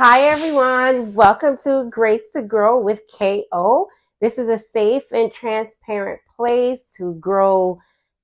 Hi, everyone. Welcome to Grace to Grow with KO. This is a safe and transparent place to grow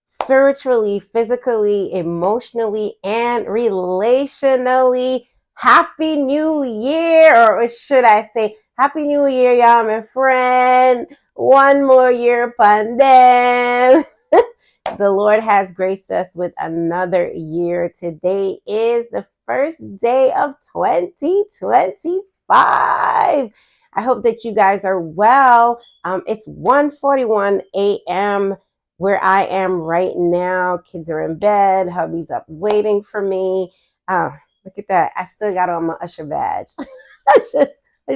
spiritually, physically, emotionally, and relationally. Happy New Year, or should I say, Happy New Year, y'all, my friend. One more year pandemic. The Lord has graced us with another year. Today is the first day of 2025. I hope that you guys are well. It's 1:41 a.m. where I am right now. Kids are in bed. Hubby's up waiting for me. Look at that. I still got on my usher badge. I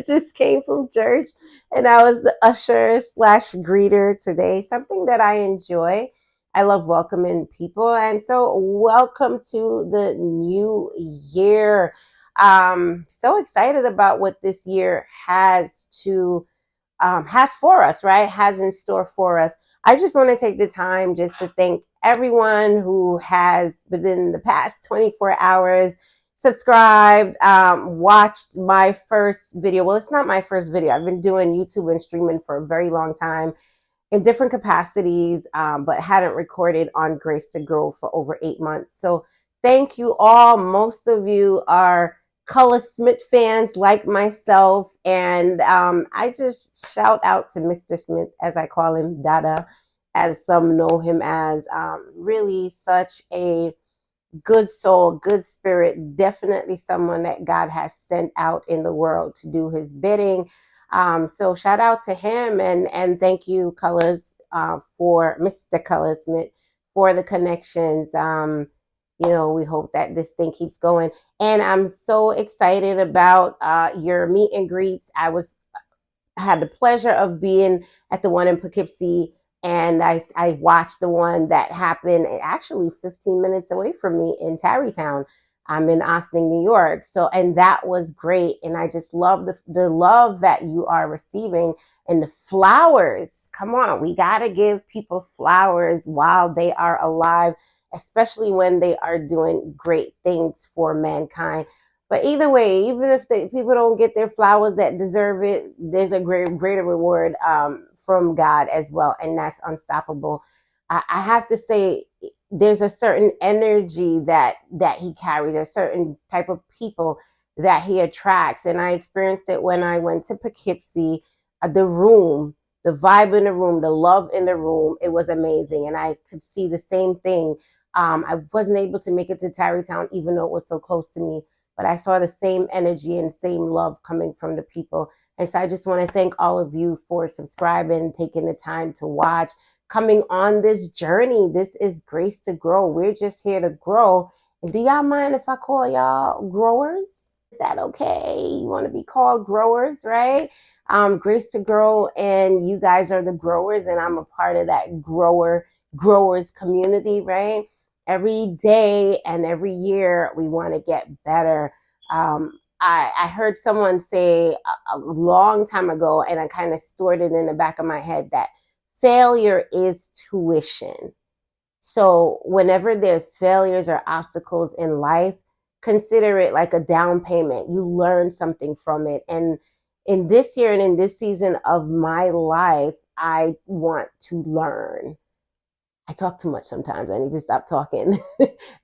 just came from church and I was the usher slash greeter today. Something that I enjoy. I love welcoming people. And so welcome to the new year. So excited about what this year has for us, right? Has in store for us. I just want to take the time just to thank everyone who has within the past 24 hours subscribed, watched my first video. Well, it's not my first video. I've been doing YouTube and streaming for a very long time in different capacities, but hadn't recorded on Grace to Grow for over 8 months. So thank you all. Most of you are Color Smith fans like myself. And I just shout out to Mr. Smith, as I call him, Dada, as some know him as. Really such a good soul, good spirit, definitely someone that God has sent out in the world to do his bidding. So shout out to him and thank you, Colors, for Mr. Color Smith, for the connections. We hope that this thing keeps going. And I'm so excited about your meet and greets. I had the pleasure of being at the one in Poughkeepsie, and I watched the one that happened actually 15 minutes away from me in Tarrytown. I'm in Austin, New York. So, and that was great. And I just love the love that you are receiving and the flowers. Come on, we got to give people flowers while they are alive, especially when they are doing great things for mankind. But either way, even if people don't get their flowers that deserve it, there's a greater reward from God as well, and that's unstoppable. I have to say, there's a certain energy that he carries, a certain type of people that he attracts, and I experienced it when I went to Poughkeepsie. The room, the vibe in the room, the love in the room, it was amazing, and I could see the same thing. I wasn't able to make it to Tarrytown, even though it was so close to me, but I saw the same energy and same love coming from the people. And so I just want to thank all of you for subscribing, taking the time to watch, coming on this journey. This is Grace to Grow. We're just here to grow. And do y'all mind if I call y'all growers? Is that okay? You want to be called growers, right? Grace to Grow, and you guys are the growers, and I'm a part of that growers community, right? Every day and every year we want to get better. I heard someone say a long time ago, and I kind of stored it in the back of my head, that failure is tuition. So whenever there's failures or obstacles in life, consider it like a down payment. You learn something from it. And in this year and in this season of my life, I want to learn. I talk too much sometimes. I need to stop talking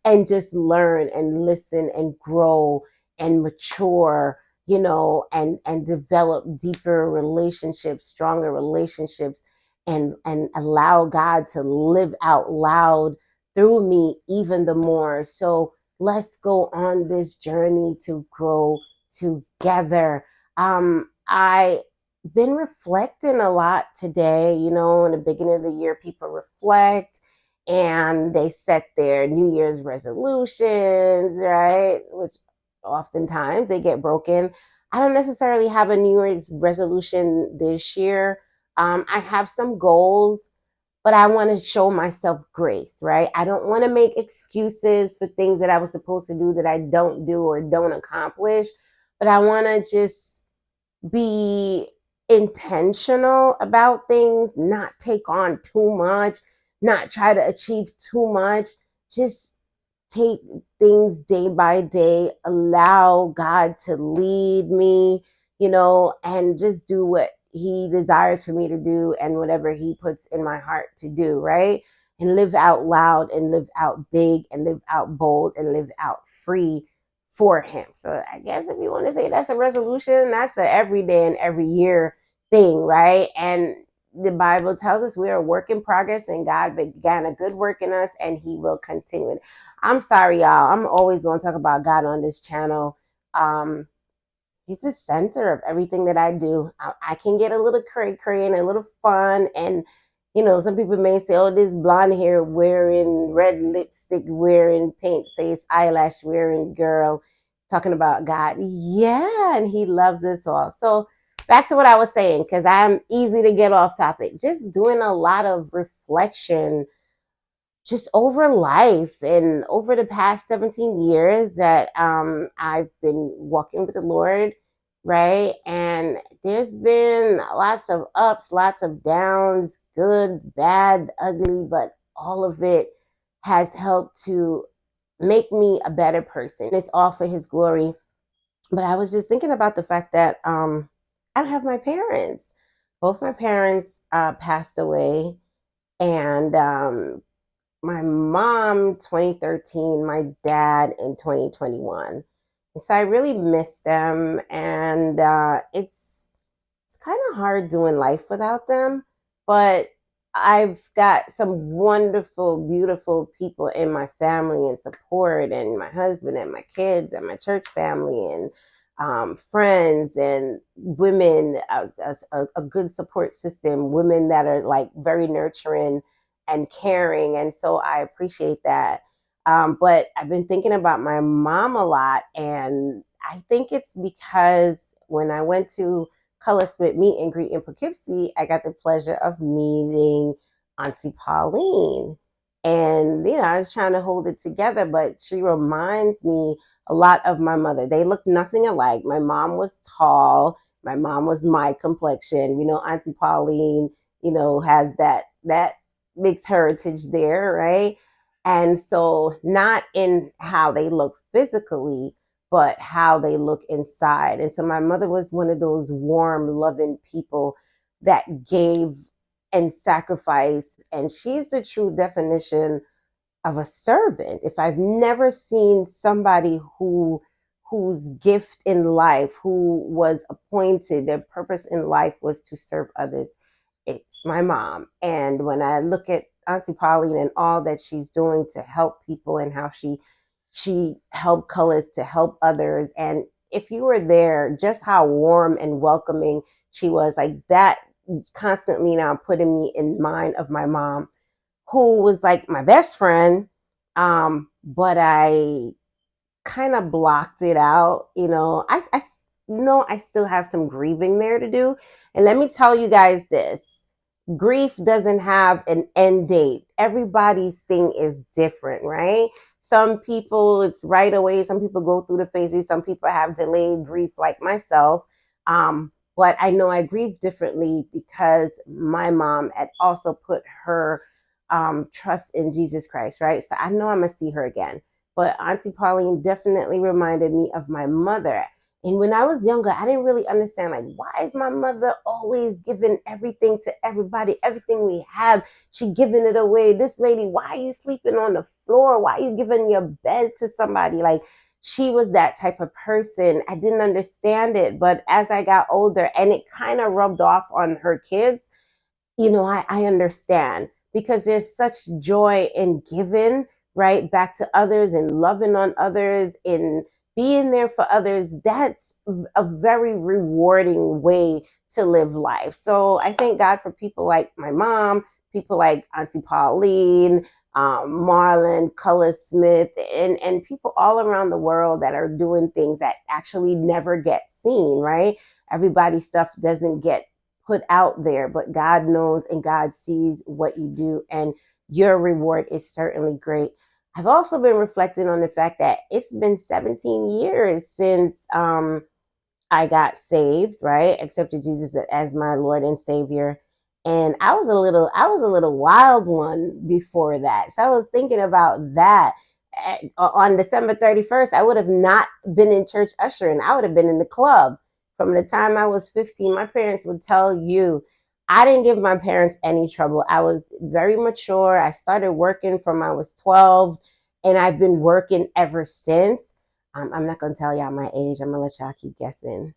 and just learn and listen and grow and mature, and develop deeper relationships, stronger relationships, and allow God to live out loud through me even the more. So let's go on this journey to grow together. I been reflecting a lot today. In the beginning of the year, people reflect and they set their New Year's resolutions, right? Which oftentimes they get broken. I don't necessarily have a New Year's resolution this year. I have some goals, but I want to show myself grace, right? I don't want to make excuses for things that I was supposed to do that I don't do or don't accomplish, but I want to just be intentional about things, not take on too much, not try to achieve too much, just take things day by day, allow God to lead me, and just do what he desires for me to do and whatever he puts in my heart to do, right? And live out loud and live out big and live out bold and live out free for him. So I guess if you want to say that's a resolution, that's a every day and every year thing, right? And the Bible tells us we are a work in progress, and God began a good work in us and he will continue it. I'm sorry, y'all. I'm always going to talk about God on this channel. He's the center of everything that I do. I can get a little cray and a little fun. And, some people may say, oh, this blonde hair wearing red lipstick, wearing paint face, eyelash wearing girl talking about God. Yeah, and he loves us all. So back to what I was saying, because I'm easy to get off topic. Just doing a lot of reflection just over life and over the past 17 years that I've been walking with the Lord, right? And there's been lots of ups, lots of downs, good, bad, ugly, but all of it has helped to make me a better person. It's all for his glory. But I was just thinking about the fact that I don't have my parents. Both my parents passed away, and my mom 2013, my dad in 2021. And so I really miss them, and it's kind of hard doing life without them. But I've got some wonderful, beautiful people in my family and support, and my husband and my kids and my church family and friends and women, a good support system, women that are like very nurturing and caring. And so I appreciate that. But I've been thinking about my mom a lot. And I think it's because when I went to Color Smith meet and greet in Poughkeepsie, I got the pleasure of meeting Auntie Pauline. And, I was trying to hold it together, but she reminds me a lot of my mother. They look nothing alike. My mom was tall. My mom was my complexion. Auntie Pauline, has that mixed heritage there, right? And so not in how they look physically, but how they look inside. And so my mother was one of those warm, loving people that gave and sacrificed. And she's the true definition of a servant. If I've never seen somebody whose gift in life, who was appointed, their purpose in life was to serve others, it's my mom. And when I look at Auntie Pauline and all that she's doing to help people and how she helped colors to help others, and if you were there, just how warm and welcoming she was, like that constantly now putting me in mind of my mom, who was like my best friend. But I kind of blocked it out. I know I still have some grieving there to do. And let me tell you guys this: grief doesn't have an end date. Everybody's thing is different, right? Some people, it's right away. Some people go through the phases. Some people have delayed grief, like myself. But I know I grieve differently because my mom had also put her trust in Jesus Christ, right? So I know I'm going to see her again. But Auntie Pauline definitely reminded me of my mother. And when I was younger, I didn't really understand, like, why is my mother always giving everything to everybody? Everything we have, she giving it away. This lady, why are you sleeping on the floor? Why are you giving your bed to somebody? Like, she was that type of person. I didn't understand it. But as I got older, and it kind of rubbed off on her kids, I understand, because there's such joy in giving, right, back to others and loving on others and being there for others. That's a very rewarding way to live life. So I thank God for people like my mom, people like Auntie Pauline, Marlon, Color Smith, and people all around the world that are doing things that actually never get seen, right? Everybody's stuff doesn't get put out there, but God knows and God sees what you do, and your reward is certainly great. I've also been reflecting on the fact that it's been 17 years since I got saved, right? Accepted Jesus as my Lord and Savior. And I was a little wild one before that. So I was thinking about that. on December 31st, I would have not been in church ushering. I would have been in the club. From the time I was 15, my parents would tell you, I didn't give my parents any trouble. I was very mature. I started working from I was 12, and I've been working ever since. I'm not going to tell y'all my age. I'm going to let y'all keep guessing.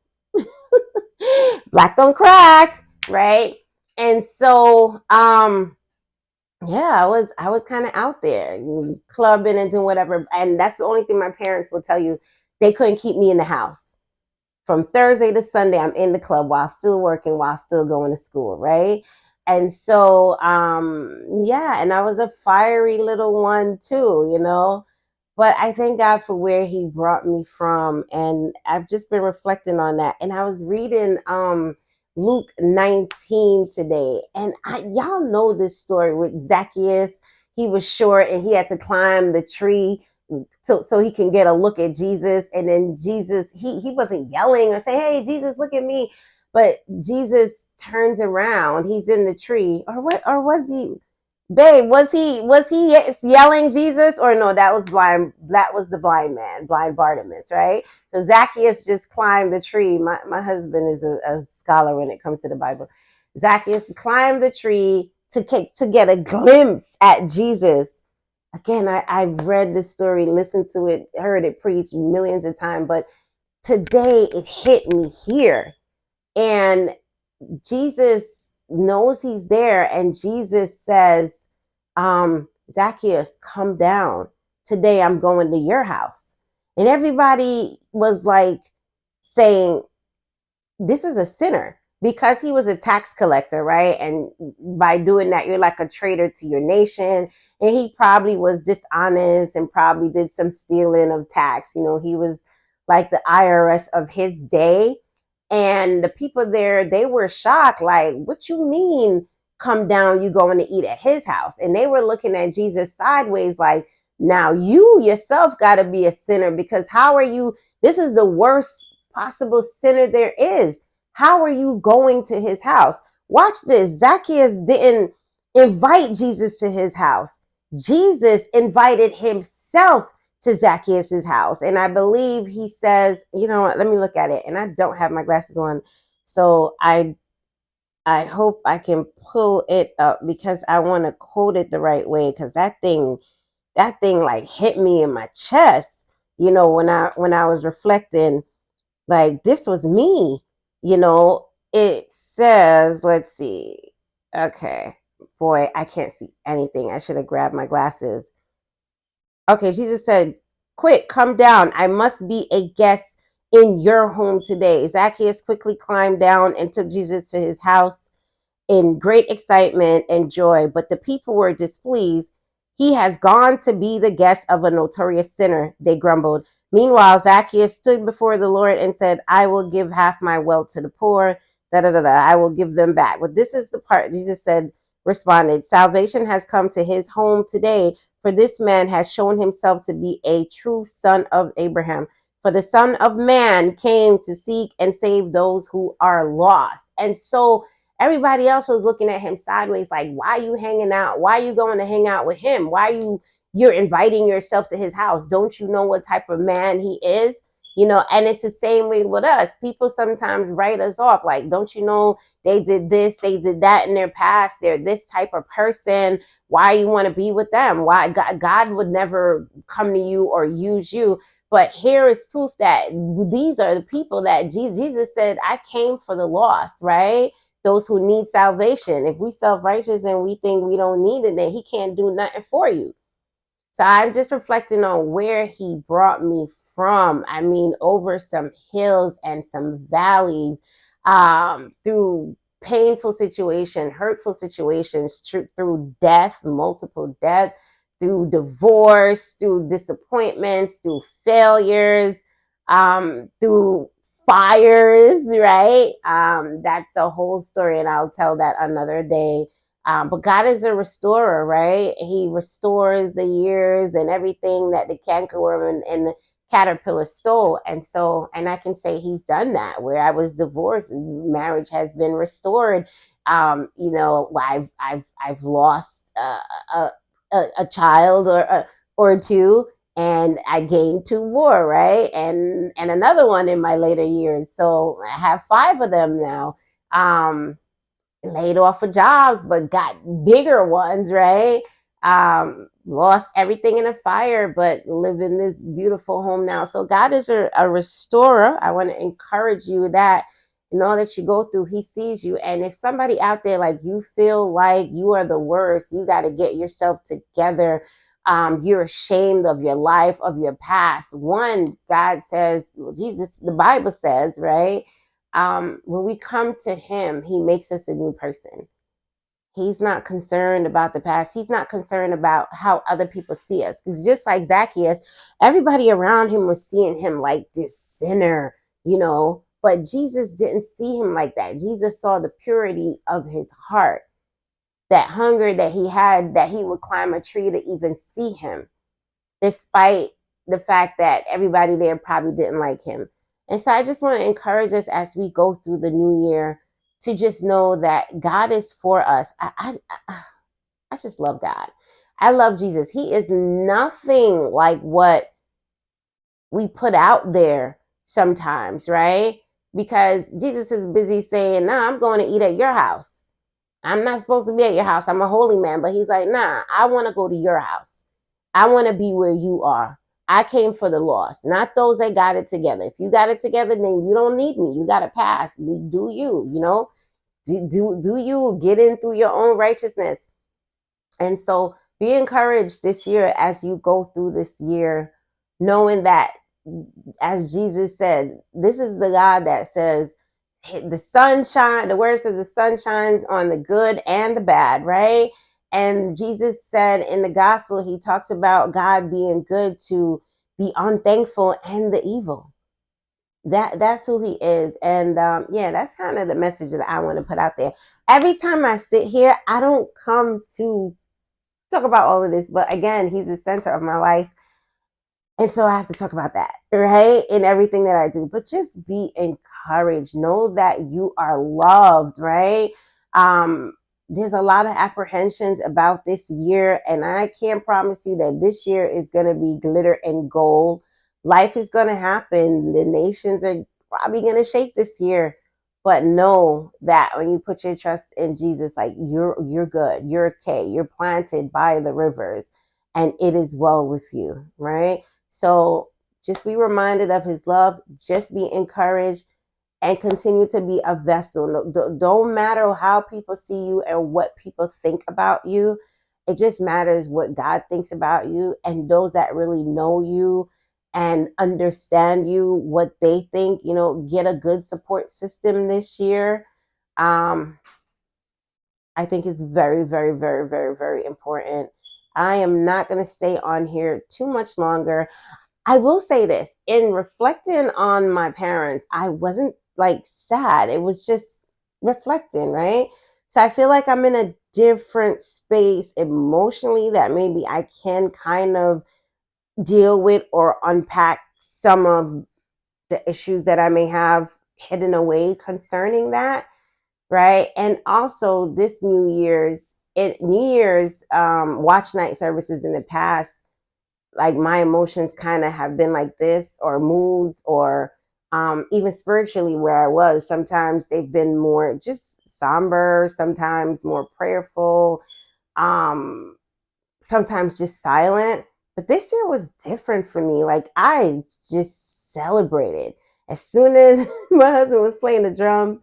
Black don't crack, right? And so, yeah, I was kind of out there clubbing and doing whatever. And that's the only thing my parents will tell you. They couldn't keep me in the house. From Thursday to Sunday, I'm in the club while still working, while still going to school, right? And so, yeah, and I was a fiery little one too, But I thank God for where He brought me from, and I've just been reflecting on that. And I was reading Luke 19 today, and y'all know this story with Zacchaeus. He was short, and he had to climb the tree so he can get a look at Jesus. And then Jesus, he wasn't yelling or saying, "Hey, Jesus, look at me." But Jesus turns around. He's in the tree, or what? Or was he? Babe, was he yelling Jesus, or no? That was blind. That was the blind man, blind Bartimaeus, right? So Zacchaeus just climbed the tree. My husband is a scholar when it comes to the Bible. Zacchaeus climbed the tree to get a glimpse at Jesus. Again, I've read this story, listened to it, heard it preached millions of times, but today it hit me here. And Jesus knows he's there, and Jesus says, Zacchaeus, come down. Today I'm going to your house. And everybody was like saying, this is a sinner, because he was a tax collector, right? And by doing that, you're like a traitor to your nation. And he probably was dishonest and probably did some stealing of tax. He was like the IRS of his day. And the people there, they were shocked, like, what you mean, come down, you going to eat at his house? And they were looking at Jesus sideways, like, now you yourself got to be a sinner, because how are you? This is the worst possible sinner there is. How are you going to his house? Watch this. Zacchaeus didn't invite Jesus to his house. Jesus invited himself to Zacchaeus's house. And I believe he says, let me look at it. And I don't have my glasses on. So I hope I can pull it up, because I want to quote it the right way, because that thing like hit me in my chest, when I was reflecting, like, this was me. It says, let's see. Okay. Boy, I can't see anything. I should have grabbed my glasses. Okay, Jesus said, quick, come down. I must be a guest in your home today. Zacchaeus quickly climbed down and took Jesus to his house in great excitement and joy. But the people were displeased. He has gone to be the guest of a notorious sinner, they grumbled. Meanwhile, Zacchaeus stood before the Lord and said, I will give half my wealth to the poor. I will give them back. But this is the part Jesus responded, salvation has come to his home today, for this man has shown himself to be a true son of Abraham. For the Son of Man came to seek and save those who are lost. And so everybody else was looking at him sideways, like, why are you hanging out? Why are you going to hang out with him? Why are you're inviting yourself to his house? Don't you know what type of man he is? And it's the same way with us. People sometimes write us off, like, don't you know they did this, they did that in their past, they're this type of person, why you want to be with them? Why? God would never come to you or use you. But here is proof that these are the people that Jesus said, I came for the lost, right? Those who need salvation. If we self-righteous and we think we don't need it, then he can't do nothing for you. So I'm just reflecting on where he brought me from. I mean, over some hills and some valleys, through painful situations, hurtful situations, through death, multiple death, through divorce, through disappointments, through failures, through fires, right? That's a whole story, and I'll tell that another day. But God is a restorer, right? He restores the years and everything that the cankerworm and the caterpillar stole. And I can say he's done that. Where I was divorced, marriage has been restored. I've lost a child or two, and I gained 2 more, right? And another one in my later years. So I have 5 of them now. Laid off of jobs, but got bigger ones, right? Lost everything in a fire, but live in this beautiful home now. So God is a restorer. I want to encourage you that in all that you go through, He sees you. And if somebody out there, like, you feel like you are the worst, you got to get yourself together. You're ashamed of your life, of your past. One, God says, Jesus, the Bible says, right? When we come to Him, He makes us a new person. He's not concerned about the past. He's not concerned about how other people see us. Because just like Zacchaeus, everybody around him was seeing him like this sinner, but Jesus didn't see him like that. Jesus saw the purity of his heart, that hunger that he had, that he would climb a tree to even see him, despite the fact that everybody there probably didn't like him. And so I just want to encourage us as we go through the new year to just know that God is for us. I just love God. I love Jesus. He is nothing like what we put out there sometimes, right? Because Jesus is busy saying, nah, I'm going to eat at your house. I'm not supposed to be at your house. I'm a holy man. But He's like, nah, I want to go to your house. I want to be where you are. I came for the lost, not those that got it together. If you got it together, then you don't need me. You got to pass. Do you, do you get in through your own righteousness? And so be encouraged this year as you go through this year, knowing that, as Jesus said, this is the God that says the word says the sun shines on the good and the bad, right? And Jesus said in the gospel, He talks about God being good to the unthankful and the evil. That's who He is. And that's kind of the message that I want to put out there. Every time I sit here, I don't come to talk about all of this, but again, He's the center of my life. And so I have to talk about that, right? In everything that I do. But just be encouraged. Know that you are loved, right? There's a lot of apprehensions about this year, and I can't promise you that this year is going to be glitter and gold. Life is going to happen. The nations are probably going to shake this year. But know that when you put your trust in Jesus, like, you're good, you're okay, you're planted by the rivers, and it is well with you, right? So just be reminded of His love. Just be encouraged and continue to be a vessel. Don't matter how people see you and what people think about you. It just matters what God thinks about you, and those that really know you and understand you, what they think. Get a good support system this year. I think it's very, very, very, very, very important. I am not going to stay on here too much longer. I will say this, in reflecting on my parents, I wasn't like sad. It was just reflecting, right? So I feel like I'm in a different space emotionally that maybe I can kind of deal with or unpack some of the issues that I may have hidden away concerning that, right? And also this New Year's watch night services in the past, like, my emotions kind of have been like this, or moods, or even spiritually where I was, sometimes they've been more just somber, sometimes more prayerful, sometimes just silent. But this year was different for me. Like, I just celebrated. As soon as my husband was playing the drums,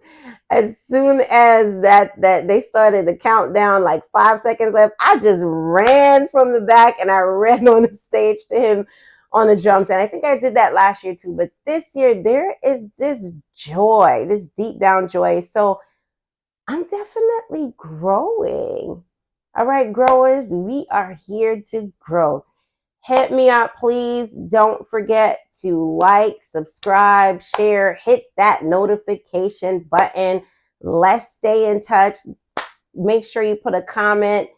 as soon as that they started the countdown, like 5 seconds left, I just ran from the back and I ran on the stage to him on the drums. And I think I did that last year too. But this year, there is this joy, this deep down joy. So I'm definitely growing. All right, growers, we are here to grow. Hit me up, please. Don't forget to like, subscribe, share, hit that notification button. Let's stay in touch. Make sure you put a comment,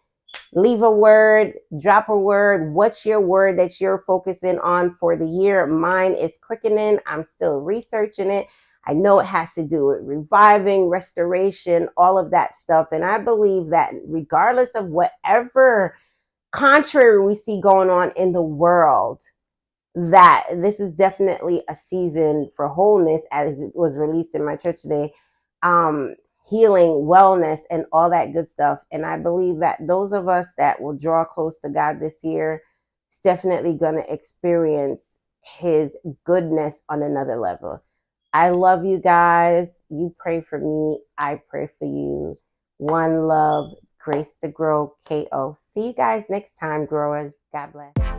leave a word, drop a word. What's your word that you're focusing on for the year? Mine is quickening. I'm still researching it. I know it has to do with reviving, restoration, all of that stuff. And I believe that regardless of whatever contrary we see going on in the world, that this is definitely a season for wholeness, as it was released in my church today. Healing, wellness, and all that good stuff. And I believe that those of us that will draw close to God this year is definitely going to experience his goodness on another level. I love you guys. You pray for me. I pray for you. One love, grace to grow, KO. See you guys next time, growers. God bless.